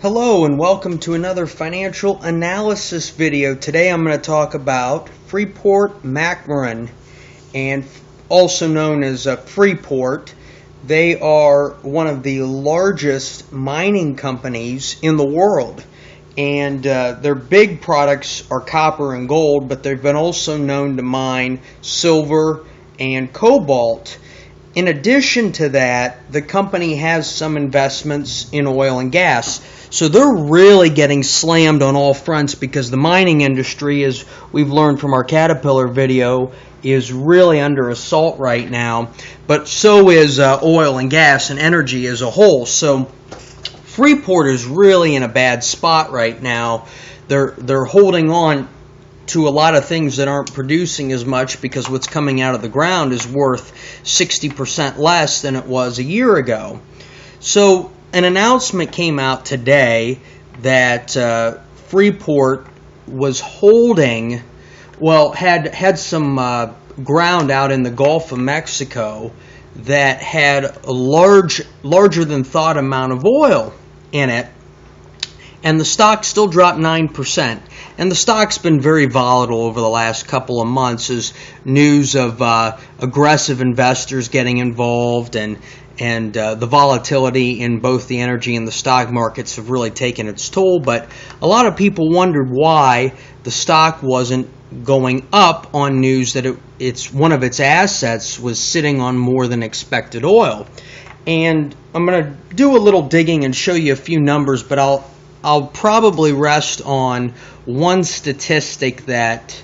Hello and welcome to another financial analysis video. Today I'm going to talk about Freeport McMoRan, and also known as Freeport. They are one of the largest mining companies in the world, and their big products are copper and gold, but they've been also known to mine silver and cobalt. In addition to that, the company has some investments in oil and gas. So they're really getting slammed on all fronts because the mining industry, as we've learned from our Caterpillar video, is really under assault right now. But so is oil and gas and energy as a whole. So Freeport is really in a bad spot right now. They're holding on to a lot of things that aren't producing as much because what's coming out of the ground is worth 60% less than it was a year ago. So an announcement came out today that Freeport was holding, had some ground out in the Gulf of Mexico that had a larger than thought amount of oil in it, and the stock still dropped 9%. And the stock's been very volatile over the last couple of months as news of aggressive investors getting involved and the volatility in both the energy and the stock markets have really taken its toll. But a lot of people wondered why the stock wasn't going up on news that it's one of its assets was sitting on more than expected oil. And I'm going to do a little digging and show you a few numbers, but I'll probably rest on one statistic that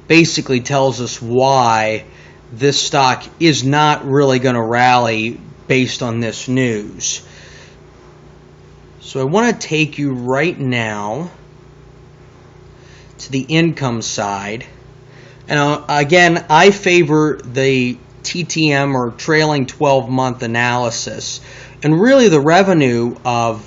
basically tells us why this stock is not really going to rally based on this news. So I want to take you right now to the income side. And again, I favor the TTM or trailing 12-month analysis. And really the revenue of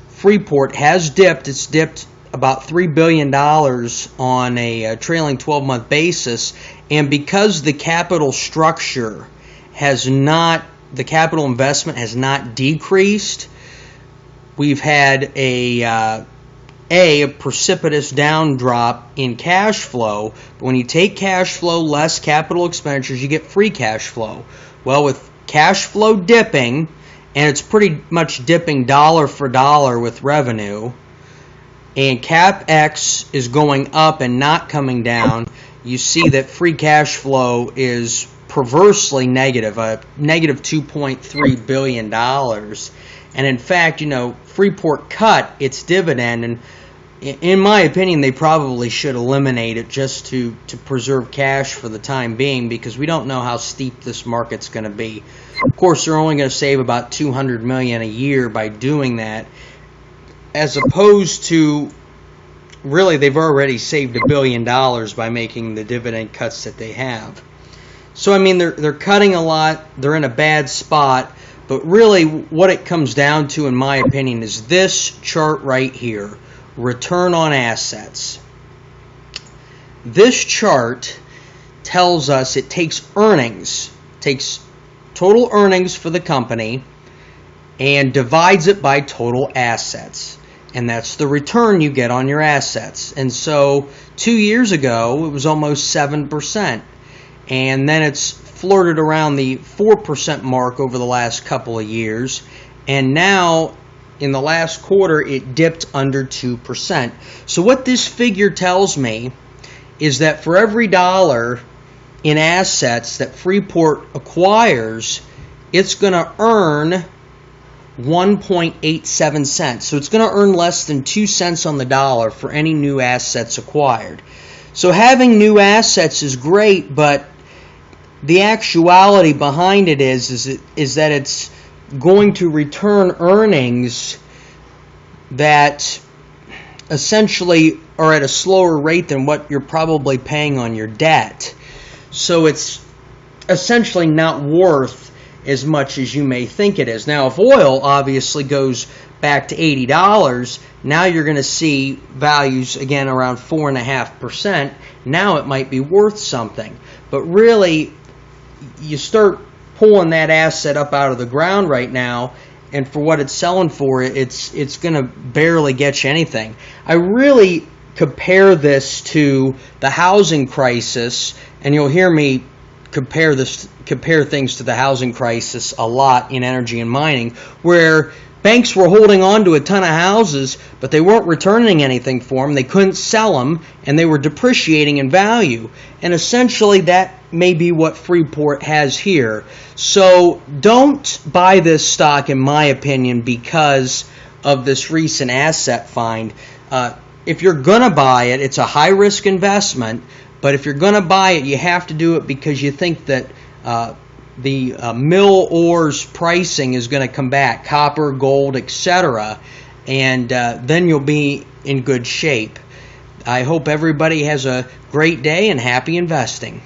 Freeport has dipped. It's dipped about $3 billion on a trailing 12-month basis. And because the capital structure the capital investment has not decreased, we've had a precipitous down drop in cash flow. But when you take cash flow less capital expenditures, you get free cash flow. Well, with cash flow dipping, and it's pretty much dipping dollar for dollar with revenue, and CapEx is going up and not coming down, you see that free cash flow is perversely negative, a negative $2.3 billion. And in fact, Freeport cut its dividend, and in my opinion, they probably should eliminate it just to preserve cash for the time being, because we don't know how steep this market's going to be. Of course, they're only going to save about $200 million a year by doing that, as opposed to really they've already saved $1 billion by making the dividend cuts that they have. So I mean, they're cutting a lot. They're in a bad spot. But really, what it comes down to, in my opinion, is this chart right here. Return on assets. This chart tells us it takes total earnings for the company and divides it by total assets. And that's the return you get on your assets. And so 2 years ago, it was almost 7%. And then it's flirted around the 4% mark over the last couple of years. And now, in the last quarter, it dipped under 2%. So what this figure tells me is that for every dollar in assets that Freeport acquires, it's going to earn 1.87 cents. So it's going to earn less than 2 cents on the dollar for any new assets acquired. So having new assets is great, but the actuality behind it is that it's going to return earnings that essentially are at a slower rate than what you're probably paying on your debt. So it's essentially not worth as much as you may think it is. Now, if oil obviously goes back to $80, now you're going to see values again around 4.5%. Now it might be worth something. But really, you start pulling that asset up out of the ground right now, and for what it's selling for, it's going to barely get you anything. I really compare this to the housing crisis, and you'll hear me compare things to the housing crisis a lot in energy and mining, where banks were holding on to a ton of houses, but they weren't returning anything for them. They couldn't sell them, and they were depreciating in value. And essentially, that may be what Freeport has here. So don't buy this stock, in my opinion, because of this recent asset find. If you're going to buy it, it's a high-risk investment, but if you're going to buy it, you have to do it because you think that the mill ores pricing is going to come back, copper, gold, etc., and then you'll be in good shape. I hope everybody has a great day and happy investing.